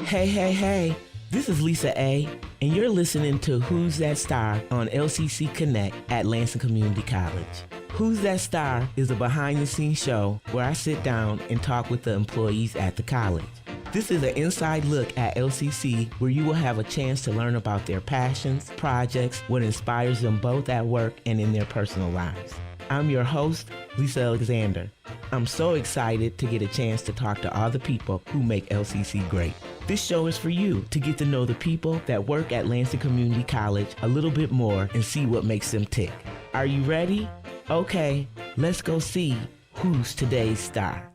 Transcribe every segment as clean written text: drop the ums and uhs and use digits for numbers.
Hey, this is Lisa A, and you're listening to Who's That Star on LCC Connect at Lansing Community College. Who's That Star is a behind-the-scenes show where I sit down and talk with the employees at the college. This is an inside look at LCC where you will have a chance to learn about their passions, projects, what inspires them both at work and in their personal lives. I'm your host, Lisa Alexander. I'm so excited to get a chance to talk to all the people who make LCC great. This show is for you to get to know the people that work at Lansing Community College a little bit more and see what makes them tick. Are you ready? Okay, let's go see who's today's star.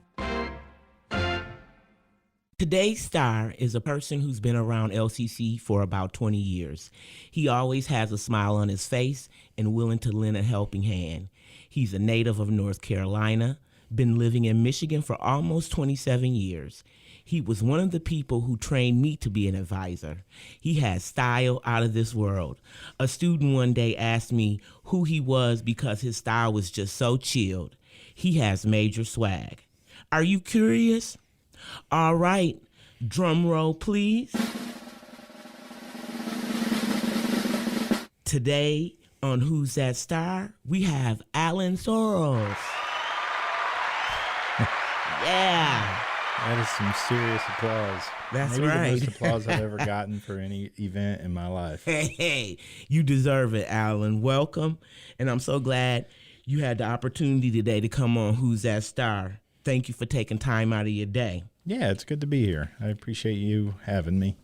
Today's star is a person who's been around LCC for about 20 years. He always has a smile on his face and willing to lend a helping hand. He's a native of North Carolina, been living in Michigan for almost 27 years. He was one of the people who trained me to be an advisor. He has style out of this world. A student one day asked me who he was because his style was just so chilled. He has major swag. Are you curious? All right, drum roll please. Today on Who's That Star, we have Alan Sorrells. Yeah. That is some serious applause. That's Maybe right. the most applause I've ever gotten for any event in my life. Hey, you deserve it, Alan. Welcome. And I'm so glad you had the opportunity today to come on Who's That Star. Thank you for taking time out of your day. Yeah, it's good to be here. I appreciate you having me.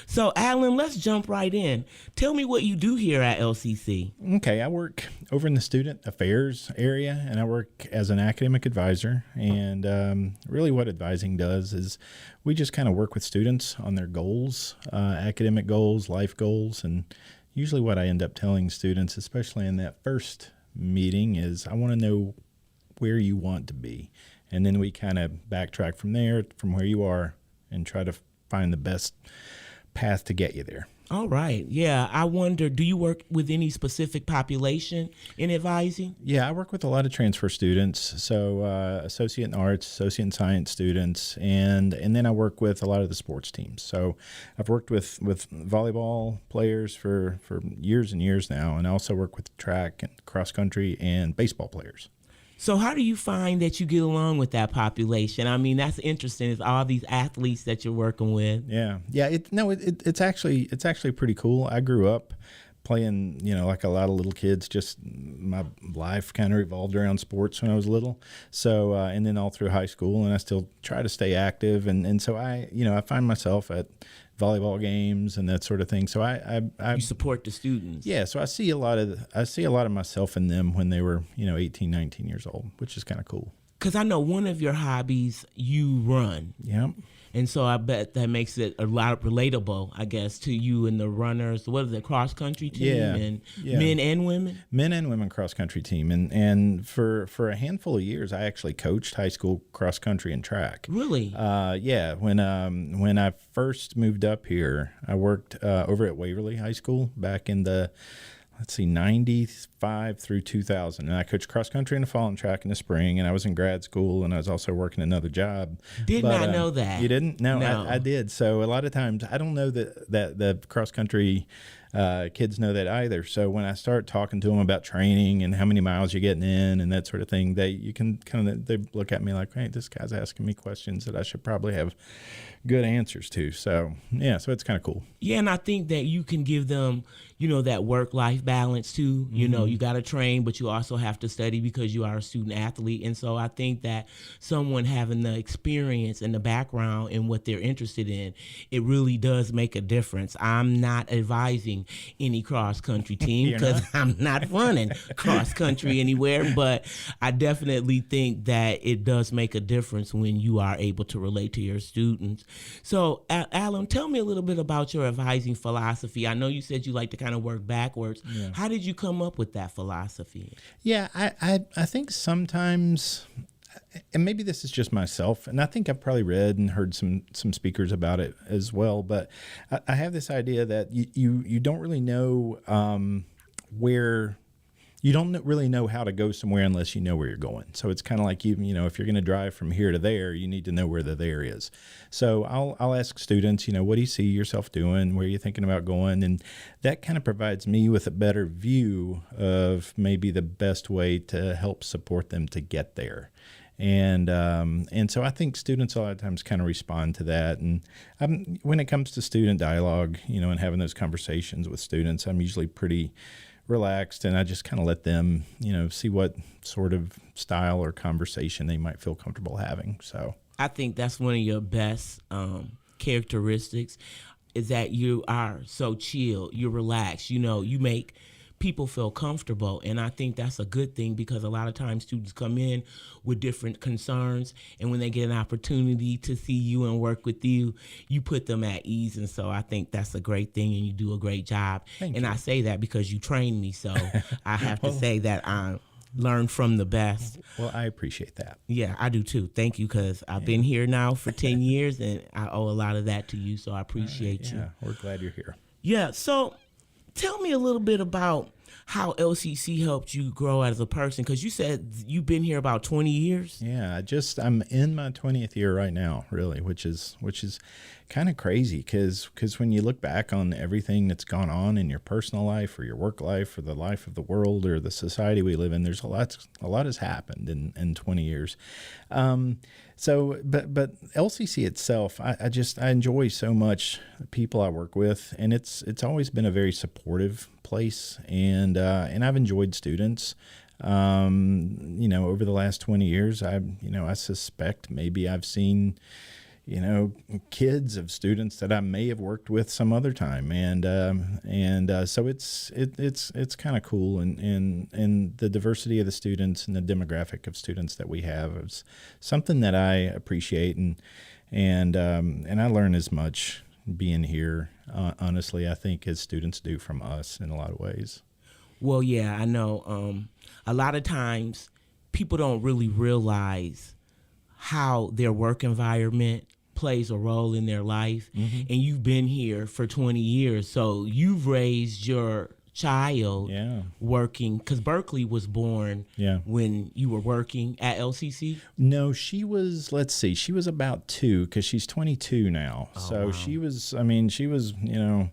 So, Alan, let's jump right in. Tell me what you do here at LCC. Okay, I work over in the student affairs area, and I work as an academic advisor. And really what advising does is we just kind of work with students on their goals, academic goals, life goals. And usually what I end up telling students, especially in that first meeting, is I want to know where you want to be. And then we kind of backtrack from there, from where you are, and try to find the best path to get you there. All right. Yeah. I wonder, do you work with any specific population in advising? Yeah, I work with a lot of transfer students, so associate in arts, associate in science students, and then I work with a lot of the sports teams. So I've worked with volleyball players for years and years now, and I also work with track and cross country and baseball players. So how do you find that you get along with that population? I mean, that's interesting. It's all these athletes that you're working with. Yeah. It's actually pretty cool. I grew up playing, like a lot of little kids. Just my life kind of revolved around sports when I was little. So and then all through high school, and I still try to stay active. And so I find myself at volleyball games and that sort of thing. So I you support the students. Yeah, so I see a lot of myself in them when they were, 18, 19 years old, which is kind of cool. Because I know one of your hobbies, you run. Yeah. And so I bet that makes it a lot relatable, I guess, to you and the runners. What is it, cross country team? Yeah. Men and women? Men and women cross country team. And for a handful of years, I actually coached high school cross country and track. Really? Yeah. When I first moved up here, I worked over at Waverly High School back in the 95 through 2000. And I coached cross country in the fall and track in the spring. And I was in grad school, and I was also working another job. Did not know that. You didn't? No. I did. So a lot of times I don't know that the cross country kids know that either. So when I start talking to them about training and how many miles you're getting in and that sort of thing, they look at me like, hey, this guy's asking me questions that I should probably have good answers to. So yeah, so it's kind of cool. Yeah, and I think that you can give them, that work-life balance too. Mm-hmm. You got to train, but you also have to study because you are a student athlete. And so I think that someone having the experience and the background in what they're interested in, it really does make a difference. I'm not advising any cross-country team because I'm not running cross-country anywhere, but I definitely think that it does make a difference when you are able to relate to your students. So, Alan, tell me a little bit about your advising philosophy. I know you said you like to kind of work backwards. Yeah. How did you come up with that philosophy? Yeah, I think sometimes, and maybe this is just myself, and I think I've probably read and heard some speakers about it as well, but I have this idea that you don't really know where you don't really know how to go somewhere unless you know where you're going. So it's kind of like you know, if you're going to drive from here to there, you need to know where the there is. So I'll ask students, you know, what do you see yourself doing? Where are you thinking about going? And that kind of provides me with a better view of maybe the best way to help support them to get there. And so I think students a lot of times kind of respond to that. And when it comes to student dialogue, you know, and having those conversations with students, I'm usually pretty relaxed, and I just kind of let them, you know, see what sort of style or conversation they might feel comfortable having. So I think that's one of your best characteristics, is that you are so chill, you're relaxed, you know, you make people feel comfortable. And I think that's a good thing, because a lot of times students come in with different concerns, and when they get an opportunity to see you and work with you, you put them at ease. And so I think that's a great thing, and you do a great job. Thank you. I say that because you trained me, so I have to say that I learn from the best. Well, I appreciate that. Yeah, I do too. Thank you, because I've been here now for 10 years, and I owe a lot of that to you, so I appreciate you. Yeah, we're glad you're here. Yeah, so tell me a little bit about how LCC helped you grow as a person, because you said you've been here about 20 years. Yeah, I'm in my 20th year right now, really, which is kind of crazy, because when you look back on everything that's gone on in your personal life or your work life or the life of the world or the society we live in, there's a lot has happened in 20 years. So, but LCC itself, I enjoy so much the people I work with, and it's always been a very supportive place, and I've enjoyed students. You know, over the last 20 years, I suspect maybe I've seen, you know, kids of students that I may have worked with some other time, and so it's kind of cool, and the diversity of the students and the demographic of students that we have is something that I appreciate, and I learn as much being here, honestly, I think, as students do from us in a lot of ways. Well, yeah, I know. A lot of times people don't really realize how their work environment plays a role in their life. Mm-hmm. And you've been here for 20 years, so you've raised your child working, because Berkeley was born when you were working at LCC? No, she was about 2, because she's 22 now. Oh, so wow. she was, you know,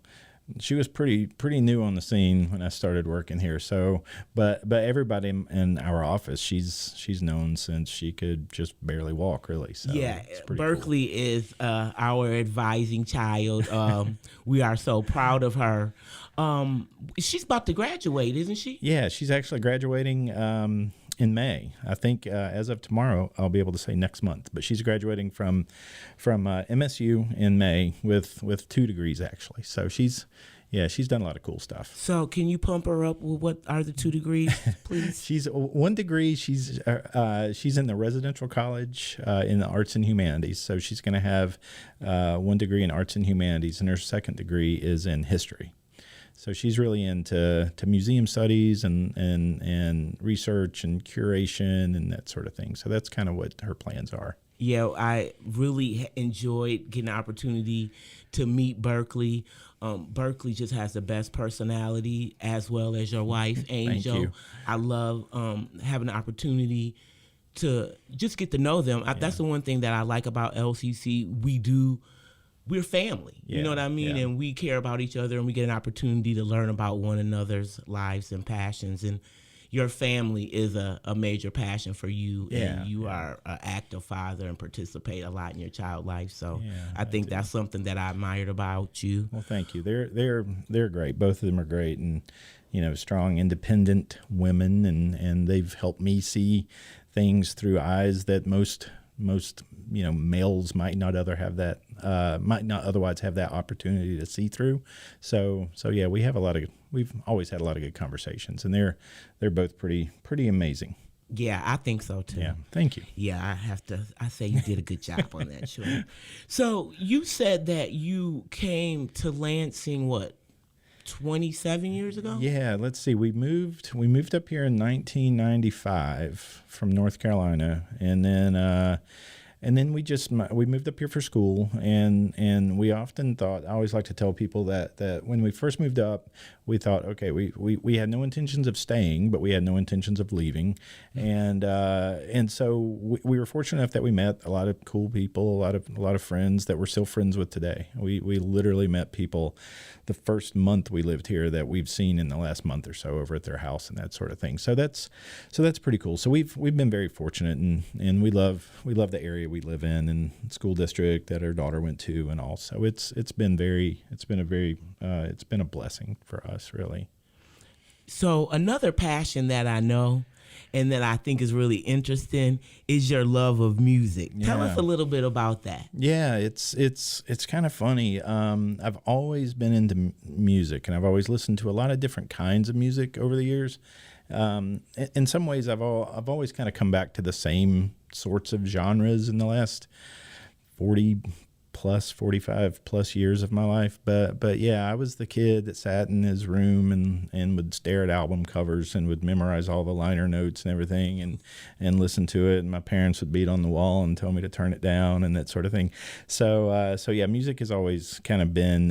she was pretty new on the scene when I started working here. So, but everybody in our office, she's known since she could just barely walk, really. So yeah, it's pretty Berkeley cool. is our advising child. We are so proud of her. She's about to graduate, isn't she? Yeah, she's actually graduating in May. I think as of tomorrow, I'll be able to say next month. But she's graduating from MSU in May with 2 degrees, actually. So she's done a lot of cool stuff. So can you pump her up with what are the 2 degrees, please? She's 1 degree. She's in the residential college in the arts and humanities. So she's going to have 1 degree in arts and humanities, and her 2nd degree is in history. So she's really into museum studies and research and curation and that sort of thing. So that's kind of what her plans are. Yeah, I really enjoyed getting the opportunity to meet Berkeley. Berkeley just has the best personality, as well as your wife, Angel. Thank you. I love having the opportunity to just get to know them. That's the one thing that I like about LCC. We're family, you know what I mean? Yeah. And we care about each other, and we get an opportunity to learn about one another's lives and passions. And your family is a major passion for you, and you are an active father and participate a lot in your child life. So I think that's something that I admired about you. Well, thank you. They're great. Both of them are great, and you know, strong, independent women, and they've helped me see things through eyes that most you know, males might not otherwise have that opportunity to see through. So yeah, we've always had a lot of good conversations, and they're both pretty amazing. Yeah, I think so too. Yeah, thank you. Yeah, I say you did a good job on that, sure. So you said that you came to Lansing, 27 years ago? Yeah, let's see. We moved up here in 1995 from North Carolina, and then And then we moved up here for school, and we often thought, I always like to tell people that when we first moved up, we thought, okay, we had no intentions of staying, but we had no intentions of leaving. And so we were fortunate enough that we met a lot of cool people, a lot of friends that we're still friends with today. We literally met people the first month we lived here that we've seen in the last month or so over at their house and that sort of thing. So that's pretty cool. So we've been very fortunate, and we love the area we live in and school district that our daughter went to, and all. So it's been a blessing for us, really. So another passion that I know and that I think is really interesting is your love of music. Yeah. Tell us a little bit about that. Yeah, it's kind of funny. I've always been into music, and I've always listened to a lot of different kinds of music over the years. In some ways, I've always kind of come back to the same sorts of genres in the last 45 plus years of my life. But yeah, I was the kid that sat in his room and would stare at album covers and would memorize all the liner notes and everything and listen to it. And my parents would beat on the wall and tell me to turn it down and that sort of thing. So yeah, music has always kind of been,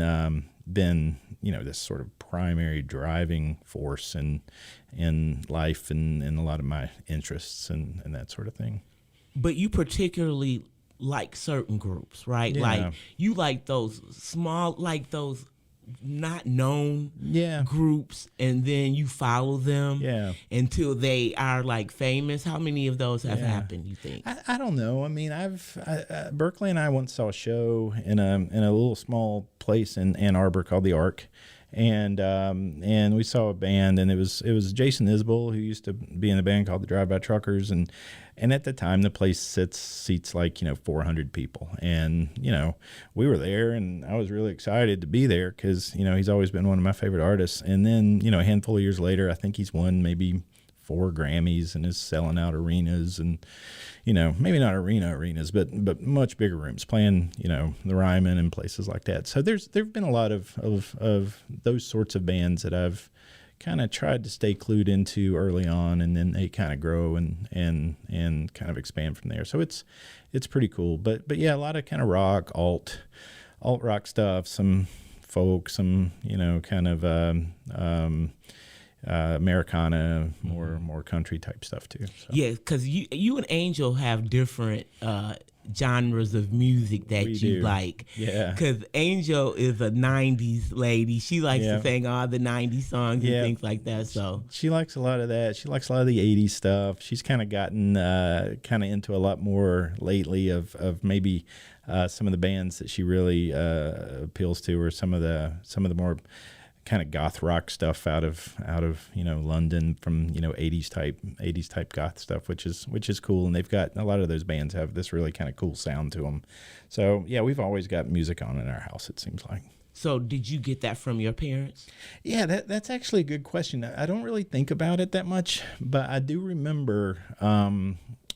this sort of primary driving force in life and a lot of my interests and that sort of thing. But you particularly like certain groups, right? Yeah. Like you like those small, like those not known groups, and then you follow them until they are like famous. How many of those have happened, you think? I don't know. I mean, Berkeley and I once saw a show in a little small place in Ann Arbor called the Ark. And we saw a band, and it was Jason Isbell, who used to be in a band called the Drive-By Truckers, and at the time the place seats like 400 people, and we were there, and I was really excited to be there because he's always been one of my favorite artists. And then a handful of years later, I think he's won maybe 4 Grammys and is selling out arenas, and maybe not arenas, but much bigger rooms, playing the Ryman and places like that. So there've been a lot of those sorts of bands that I've kind of tried to stay clued into early on, and then they kind of grow and kind of expand from there. So it's pretty cool. But yeah, a lot of kind of rock, alt rock stuff, some folk, some kind of Americana, more country type stuff too. So. Yeah, because you and Angel have different genres of music that you do. like. Yeah. Because Angel is a 90s lady. She likes to sing all the 90s songs and things like that. So she likes a lot of that. She likes a lot of the 80s stuff. She's kind of gotten into a lot more lately of maybe some of the bands that she really appeals to, or some of the more kind of goth rock stuff out of London from 80s type goth stuff, which is cool. And they've got a lot of those bands have this really kind of cool sound to them. So yeah, we've always got music on in our house, it seems like. So did you get that from your parents? Yeah, that's actually a good question. I don't really think about it that much, but I do remember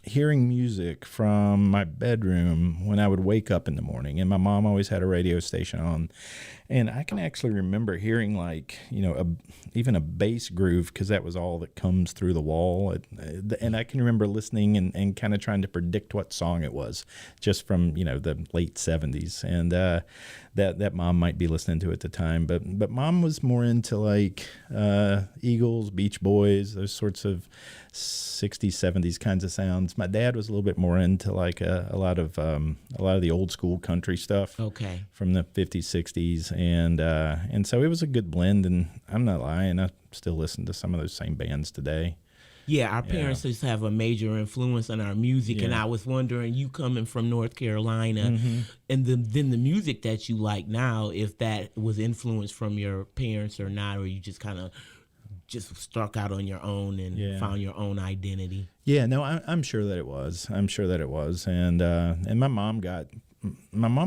hearing music from my bedroom when I would wake up in the morning, and my mom always had a radio station on, and I can actually remember hearing even a bass groove, because that was all that comes through the wall, and I can remember listening and kind of trying to predict what song it was just from the late 70s, and that mom might be listening to at the time, but mom was more into like Eagles, Beach Boys, those sorts of 60s, 70s kinds of sounds. My dad was a little bit more into like a lot of the old school country stuff. Okay. From the 50s, 60s, and so it was a good blend. And I'm not lying, I still listen to some of those same bands today. Yeah, our parents just have a major influence on our music, and I was wondering, you coming from North Carolina, and then the music that you like now, if that was influenced from your parents or not, or you just kind of just struck out on your own and found your own identity. Yeah, no, I'm sure that it was. And my mom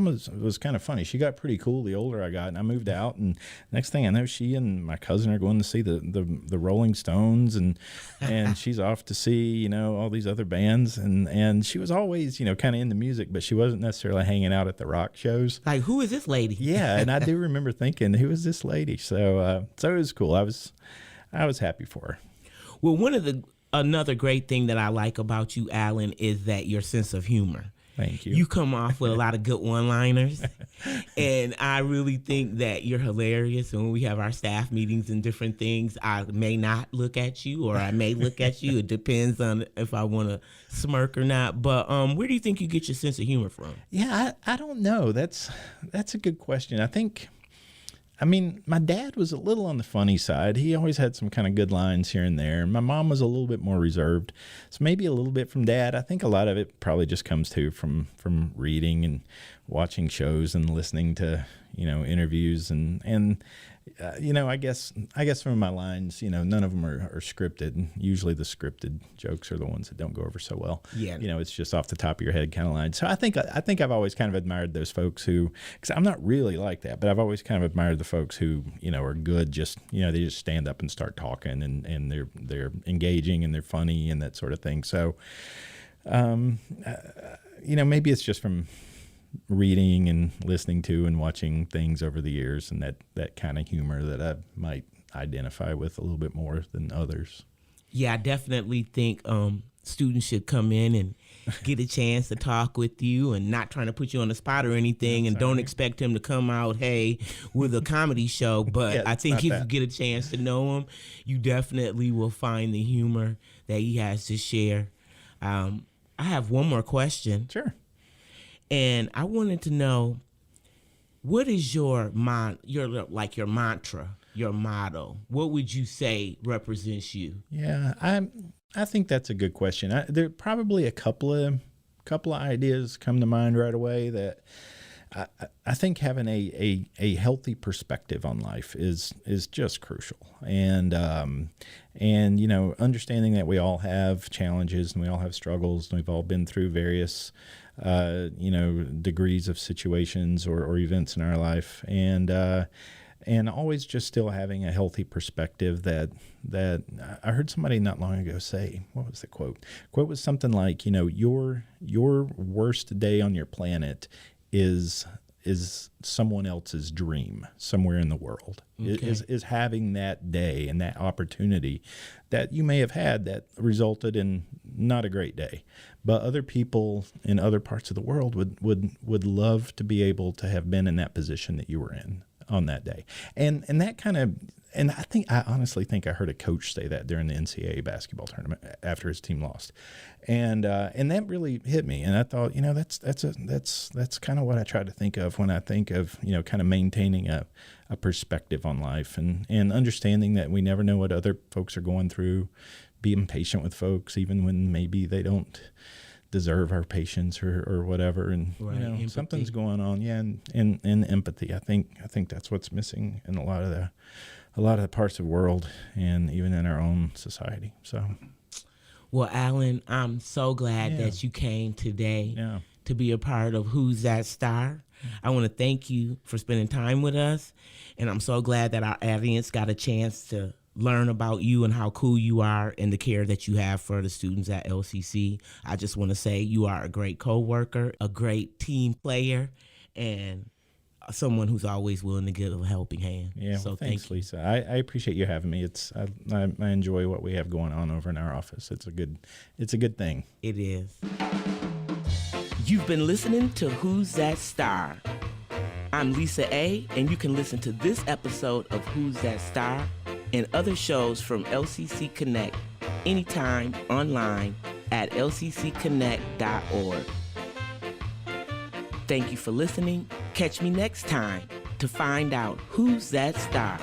was kind of funny. She got pretty cool the older I got, and I moved out, and next thing I know, she and my cousin are going to see the Rolling Stones, and she's off to see all these other bands, and she was always kind of into music, but she wasn't necessarily hanging out at the rock shows. Like, who is this lady? Yeah, and I do remember thinking, who is this lady? So it was cool. I was happy for her. Well, another great thing that I like about you, Alan, is that your sense of humor. Thank you. You come off with a lot of good one-liners, and I really think that you're hilarious. And when we have our staff meetings and different things, I may not look at you, or I may look at you. It depends on if I want to smirk or not. But where do you think you get your sense of humor from? Yeah, I don't know. That's a good question. I mean, my dad was a little on the funny side. He always had some kind of good lines here and there. My mom was a little bit more reserved. So maybe a little bit from dad. I think a lot of it probably just comes from reading and watching shows and listening to, interviews and I guess from my lines, none of them are scripted. Usually the scripted jokes are the ones that don't go over so well. Yeah. It's just off the top of your head kind of lines. So I think I've always kind of admired those folks who, because I'm not really like that, but I've always kind of admired the folks who, are good. Just, they just stand up and start talking and they're engaging and they're funny and that sort of thing. So, maybe it's just from reading and listening to and watching things over the years, and that kind of humor that I might identify with a little bit more than others. Yeah, I definitely think students should come in and get a chance to talk with you, and not trying to put you on the spot or anything. That's and don't expect him to come out, hey, with a comedy show. But yeah, I think if you get a chance to know him, you definitely will find the humor that he has to share. I have one more question. Sure. And I wanted to know, what is your mantra, your motto? What would you say represents you? Yeah, I think that's a good question. There are probably a couple of ideas come to mind right away that I think having a healthy perspective on life is just crucial, and understanding that we all have challenges and we all have struggles and we've all been through various degrees of situations or events in our life, and always just still having a healthy perspective that I heard somebody not long ago say, what was the quote? Quote was something like, your worst day on your planet is someone else's dream somewhere in the world. Okay. Is having that day and that opportunity that you may have had that resulted in not a great day, but other people in other parts of the world would love to be able to have been in that position that you were in on that day. And that kind of, and I honestly think I heard a coach say that during the NCAA basketball tournament after his team lost. And that really hit me. And I thought, that's kind of what I try to think of when I think of, kind of maintaining a perspective on life and understanding that we never know what other folks are going through, being patient with folks, even when maybe they don't deserve our patience or whatever. And, right, something's going on. Yeah. And empathy. I think that's what's missing in a lot of the parts of the world and even in our own society. So. Well, Alan, I'm so glad that you came today to be a part of Who's That Star. I want to thank you for spending time with us, and I'm so glad that our audience got a chance to learn about you and how cool you are and the care that you have for the students at LCC. I just want to say you are a great coworker, a great team player, and someone who's always willing to give a helping hand. Yeah, so thanks, Lisa. I appreciate you having me. I enjoy what we have going on over in our office. It's a good thing. It is. You've been listening to Who's That Star? I'm Lisa A., and you can listen to this episode of Who's That Star and other shows from LCC Connect anytime online at lccconnect.org. Thank you for listening. Catch me next time to find out who's that star.